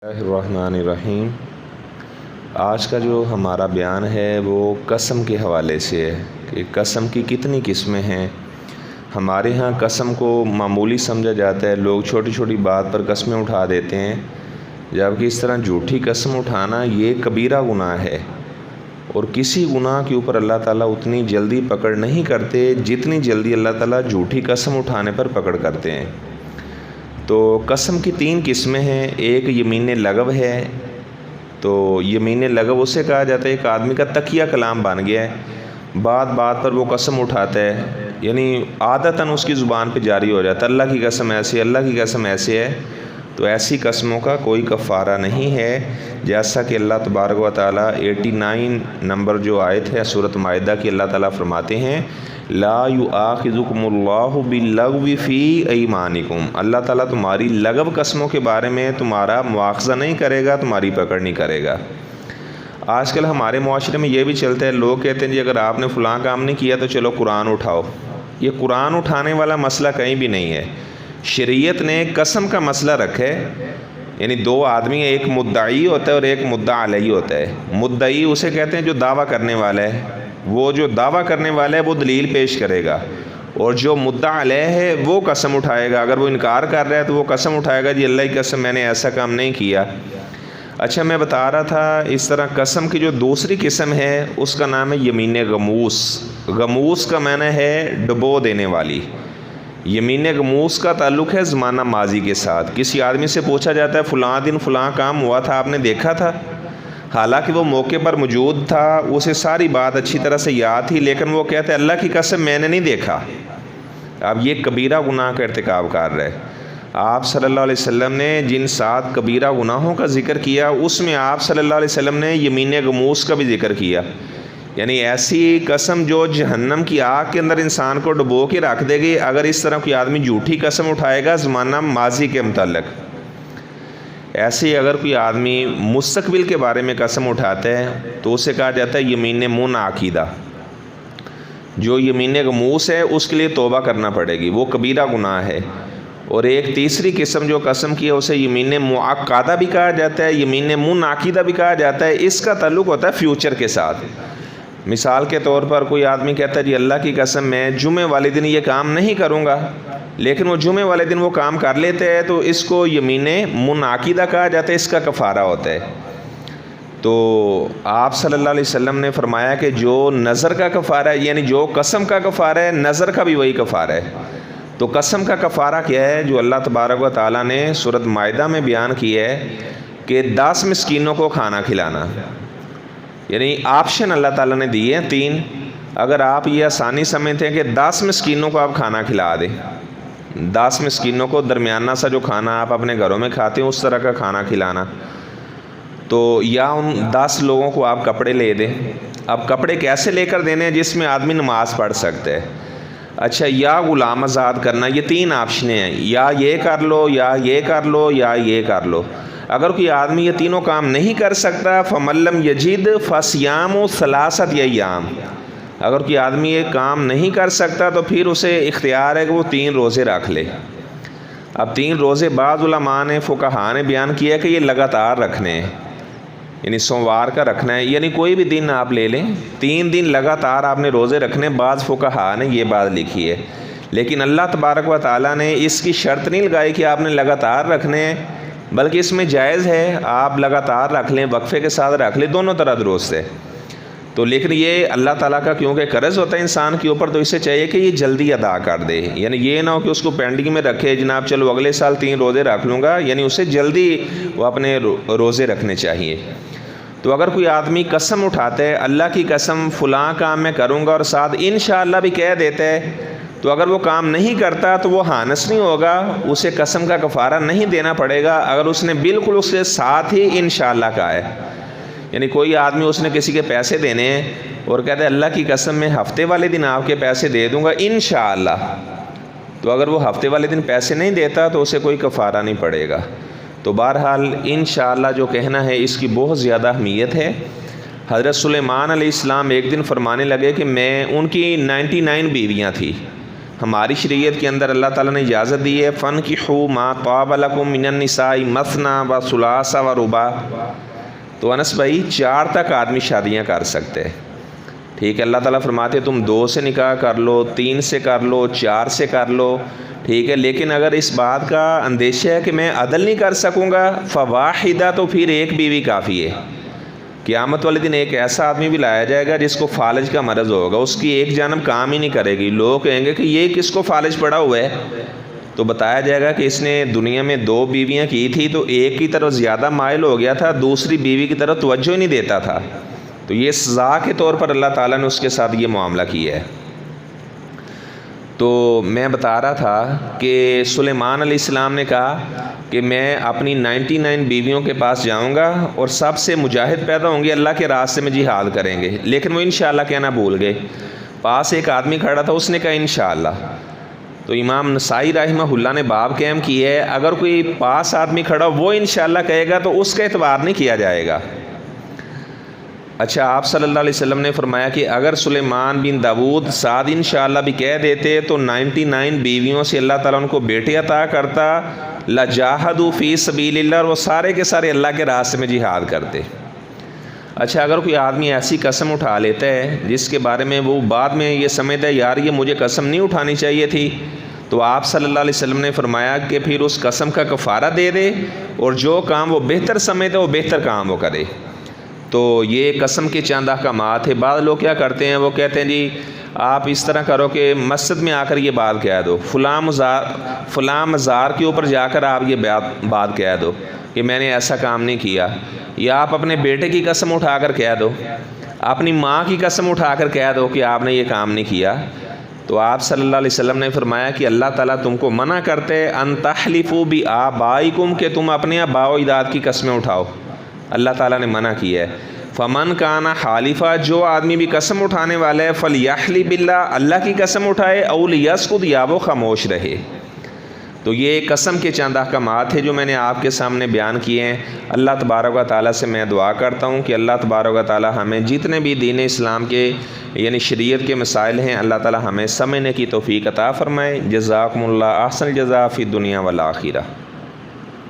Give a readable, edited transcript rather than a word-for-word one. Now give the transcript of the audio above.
الرحمن الرحیم۔ آج کا جو ہمارا بیان ہے وہ قسم کے حوالے سے ہے کہ قسم کی کتنی قسمیں ہیں۔ ہمارے ہاں قسم کو معمولی سمجھا جاتا ہے، لوگ چھوٹی چھوٹی بات پر قسمیں اٹھا دیتے ہیں، جبکہ اس طرح جھوٹی قسم اٹھانا یہ کبیرہ گناہ ہے، اور کسی گناہ کے اوپر اللہ تعالیٰ اتنی جلدی پکڑ نہیں کرتے جتنی جلدی اللہ تعالیٰ جھوٹی قسم اٹھانے پر پکڑ کرتے ہیں۔ تو قسم کی 3 قسمیں ہیں۔ ایک یمین لغو ہے، تو یمین لغو اسے کہا جاتا ہے ایک آدمی کا تکیہ کلام بن گیا ہے، بات بات پر وہ قسم اٹھاتا ہے، یعنی عادتاً اس کی زبان پہ جاری ہو جاتا ہے اللہ کی قسم ایسی ہے، اللہ کی قسم ایسے ہے۔ تو ایسی قسموں کا کوئی کفارہ نہیں ہے، جیسا کہ اللہ تبارک و تعالیٰ 89 نمبر جو آیت ہے سورۃ مائدہ کی، اللہ تعالیٰ فرماتے ہیں لا یؤاخذکم اللہ باللغو فی ایمانکم، اللہ تعالیٰ تمہاری لغو قسموں کے بارے میں تمہارا مواخذہ نہیں کرے گا، تمہاری پکڑ نہیں کرے گا۔ آج کل ہمارے معاشرے میں یہ بھی چلتا ہے، لوگ کہتے ہیں جی اگر آپ نے فلاں کام نہیں کیا تو چلو قرآن اٹھاؤ۔ یہ قرآن اٹھانے والا مسئلہ کہیں بھی نہیں ہے۔ شریعت نے قسم کا مسئلہ رکھا ہے، یعنی 2 آدمی، ایک مدعی ہوتا ہے اور ایک مدعا علیہ ہوتا ہے۔ مدعی اسے کہتے ہیں جو دعویٰ کرنے والا ہے، وہ جو دعویٰ کرنے والا ہے وہ دلیل پیش کرے گا، اور جو مدعا علیہ ہے وہ قسم اٹھائے گا۔ اگر وہ انکار کر رہا ہے تو وہ قسم اٹھائے گا جی اللہ کی قسم میں نے ایسا کام نہیں کیا۔ اچھا، میں بتا رہا تھا اس طرح قسم کی جو دوسری قسم ہے اس کا نام ہے یمین غموس۔ غموس کا معنی ہے ڈبو دینے والی۔ یمین غموس کا تعلق ہے زمانہ ماضی کے ساتھ۔ کسی آدمی سے پوچھا جاتا ہے فلاں دن فلاں کام ہوا تھا، آپ نے دیکھا تھا؟ حالانکہ وہ موقع پر موجود تھا، اسے ساری بات اچھی طرح سے یاد تھی، لیکن وہ کہتا ہے اللہ کی قسم میں نے نہیں دیکھا۔ اب یہ کبیرہ گناہ کا ارتکاب کر رہا ہے۔ آپ صلی اللہ علیہ وسلم نے جن 7 کبیرہ گناہوں کا ذکر کیا اس میں آپ صلی اللہ علیہ وسلم نے یمین غموس کا بھی ذکر کیا، یعنی ایسی قسم جو جہنم کی آگ کے اندر انسان کو ڈبو کے رکھ دے گی اگر اس طرح کوئی آدمی جھوٹی قسم اٹھائے گا زمانہ ماضی کے متعلق۔ ایسے ہی اگر کوئی آدمی مستقبل کے بارے میں قسم اٹھاتا ہے تو اسے کہا جاتا ہے یمین منعقدہ۔ جو یمین غموس ہے اس کے لیے توبہ کرنا پڑے گی، وہ کبیرہ گناہ ہے۔ اور ایک تیسری قسم جو قسم کی ہے اسے یمین معقدہ بھی کہا جاتا ہے، یمین منعقدہ بھی کہا جاتا ہے۔ اس کا تعلق ہوتا ہے فیوچر کے ساتھ۔ مثال کے طور پر کوئی آدمی کہتا ہے جی اللہ کی قسم میں جمعے والے دن یہ کام نہیں کروں گا، لیکن وہ جمعے والے دن وہ کام کر لیتے ہیں، تو اس کو یمین منعقدہ کہا جاتا ہے، اس کا کفارہ ہوتا ہے۔ تو آپ صلی اللہ علیہ وسلم نے فرمایا کہ جو نظر کا کفارہ ہے، یعنی جو قسم کا کفارہ ہے نظر کا بھی وہی کفارہ ہے۔ تو قسم کا کفارہ کیا ہے جو اللہ تبارک و تعالیٰ نے سورۃ مائدہ میں بیان کیا ہے کہ 10 مسکینوں کو کھانا کھلانا، یعنی آپشن اللہ تعالیٰ نے دیے ہیں 3۔ اگر آپ یہ آسانی سمجھتے ہیں کہ 10 مسکینوں کو آپ کھانا کھلا دیں، 10 مسکینوں کو درمیانہ سا جو کھانا آپ اپنے گھروں میں کھاتے ہیں اس طرح کا کھانا کھلانا، تو یا ان 10 لوگوں کو آپ کپڑے لے دیں۔ اب کپڑے کیسے لے کر دینے ہیں جس میں آدمی نماز پڑھ سکتے ہے؟ اچھا، یا غلام آزاد کرنا، یہ 3 آپشنیں ہیں، یا یہ کر لو یا یہ کر لو یا یہ کر لو۔ اگر کوئی آدمی یہ تینوں کام نہیں کر سکتا فَمَن لَّمْ يَجِدْ فَصِيَامُ ثَلَاثَةِ أَيَّامٍ، اگر کوئی آدمی یہ کام نہیں کر سکتا تو پھر اسے اختیار ہے کہ وہ 3 روزے رکھ لے۔ اب 3 روزے بعض علماء نے فقہاء نے بیان کیا کہ یہ لگاتار رکھنے ہیں، یعنی سوموار کا رکھنا ہے، یعنی کوئی بھی دن آپ لے لیں، 3 دن لگاتار آپ نے روزے رکھنے۔ بعض فقہاء نے یہ بات لکھی ہے، لیکن اللہ تبارک و تعالیٰ نے اس کی شرط نہیں لگائی کہ آپ نے لگاتار رکھنے ہیں، بلکہ اس میں جائز ہے آپ لگاتار رکھ لیں، وقفے کے ساتھ رکھ لیں، دونوں طرح درست ہے۔ تو لیکن یہ اللہ تعالیٰ کا کیونکہ قرض ہوتا ہے انسان کے اوپر، تو اسے چاہیے کہ یہ جلدی ادا کر دے، یعنی یہ نہ ہو کہ اس کو پینڈنگ میں رکھے جناب چلو اگلے سال 3 روزے رکھ لوں گا، یعنی اسے جلدی وہ اپنے روزے رکھنے چاہیے۔ تو اگر کوئی آدمی قسم اٹھاتا ہے اللہ کی قسم فلاں کام میں کروں گا اور ساتھ انشاءاللہ بھی کہہ دیتا ہے، تو اگر وہ کام نہیں کرتا تو وہ ہانس نہیں ہوگا، اسے قسم کا کفارہ نہیں دینا پڑے گا اگر اس نے بالکل اس کے ساتھ ہی انشاءاللہ کہا ہے۔ یعنی کوئی آدمی اس نے کسی کے پیسے دینے ہیں اور کہتا ہے اللہ کی قسم میں ہفتے والے دن آپ کے پیسے دے دوں گا انشاءاللہ، تو اگر وہ ہفتے والے دن پیسے نہیں دیتا تو اسے کوئی کفارہ نہیں پڑے گا۔ تو بہرحال انشاءاللہ جو کہنا ہے اس کی بہت زیادہ اہمیت ہے۔ حضرت سلیمان علیہ السلام ایک دن فرمانے لگے کہ میں ان کی 99 بیویاں تھیں، ہماری شریعت کے اندر اللہ تعالیٰ نے اجازت دی ہے فَانْكِحُوا مَا طَابَ لَكُم مِّنَ النِّسَاءِ مَثْنَىٰ وَثُلَاثَ وَرُبَاعَ۔ تو انس بھائی 4 تک آدمی شادیاں کر سکتے ہیں، ٹھیک ہے۔ اللہ تعالیٰ فرماتے ہیں تم 2 سے نکاح کر لو، 3 سے کر لو، 4 سے کر لو، ٹھیک ہے۔ لیکن اگر اس بات کا اندیشہ ہے کہ میں عدل نہیں کر سکوں گا فواحدہ، تو پھر ایک بیوی کافی ہے۔ قیامت والے دن ایک ایسا آدمی بھی لایا جائے گا جس کو فالج کا مرض ہوگا، اس کی ایک جانب کام ہی نہیں کرے گی، لوگ کہیں گے کہ یہ کس کو فالج پڑا ہوا ہے؟ تو بتایا جائے گا کہ اس نے دنیا میں 2 بیویاں کی تھی تو ایک کی طرف زیادہ مائل ہو گیا تھا، دوسری بیوی کی طرف توجہ ہی نہیں دیتا تھا، تو یہ سزا کے طور پر اللہ تعالیٰ نے اس کے ساتھ یہ معاملہ کیا ہے۔ تو میں بتا رہا تھا کہ سلیمان علیہ السلام نے کہا کہ میں اپنی 99 بیویوں کے پاس جاؤں گا اور سب سے مجاہد پیدا ہوں گے، اللہ کے راستے میں جہاد کریں گے، لیکن وہ انشاءاللہ کہنا بھول گئے۔ پاس ایک آدمی کھڑا تھا، اس نے کہا انشاءاللہ۔ تو امام نسائی رحمہ اللہ نے باب قائم کی ہے، اگر کوئی پاس آدمی کھڑا وہ انشاءاللہ کہے گا تو اس کا اعتبار نہیں کیا جائے گا۔ اچھا، آپ صلی اللہ علیہ وسلم نے فرمایا کہ اگر سلیمان بن داود سعد انشاءاللہ بھی کہہ دیتے تو 99 بیویوں سے اللہ تعالیٰ ان کو بیٹے عطا کرتا، لجاہدوا فی سبیل اللہ، اور وہ سارے کے سارے اللہ کے راستے میں جہاد کرتے۔ اچھا، اگر کوئی آدمی ایسی قسم اٹھا لیتا ہے جس کے بارے میں وہ بعد میں یہ سمجھتا ہے یار یہ مجھے قسم نہیں اٹھانی چاہیے تھی، تو آپ صلی اللہ علیہ وسلم نے فرمایا کہ پھر اس قسم کا کفارہ دے دے اور جو کام وہ بہتر سمجھتا ہے وہ بہتر کام وہ کرے۔ تو یہ قسم کے چند احکامات ہے۔ بعض لوگ کیا کرتے ہیں، وہ کہتے ہیں جی آپ اس طرح کرو کہ مسجد میں آ کر یہ بات کہہ دو، فلاں مزار کے اوپر جا کر آپ یہ بات کہہ دو کہ میں نے ایسا کام نہیں کیا، یا آپ اپنے بیٹے کی قسم اٹھا کر کہہ دو، اپنی ماں کی قسم اٹھا کر کہہ دو کہ آپ نے یہ کام نہیں کیا۔ تو آپ صلی اللہ علیہ وسلم نے فرمایا کہ اللہ تعالیٰ تم کو منع کرتے ان تحلفوا بآبائکم، کہ تم اپنے آباء و اجداد کی قسمیں اٹھاؤ، اللہ تعالیٰ نے منع کیا ہے۔ فمن کان حالفا، جو آدمی بھی قسم اٹھانے والا ہے، فلیحلف باللہ، اللہ کی قسم اٹھائے، او لیسکت، یا وہ خاموش رہے۔ تو یہ قسم کے چند احکامات ہیں جو میں نے آپ کے سامنے بیان کیے ہیں۔ اللہ تبارک و تعالیٰ سے میں دعا کرتا ہوں کہ اللہ تبارک و تعالیٰ ہمیں جتنے بھی دین اسلام کے یعنی شریعت کے مسائل ہیں، اللہ تعالیٰ ہمیں سمجھنے کی توفیق عطا فرمائے۔ جزاکم اللہ احسن الجزاء فی الدنیا والآخرہ۔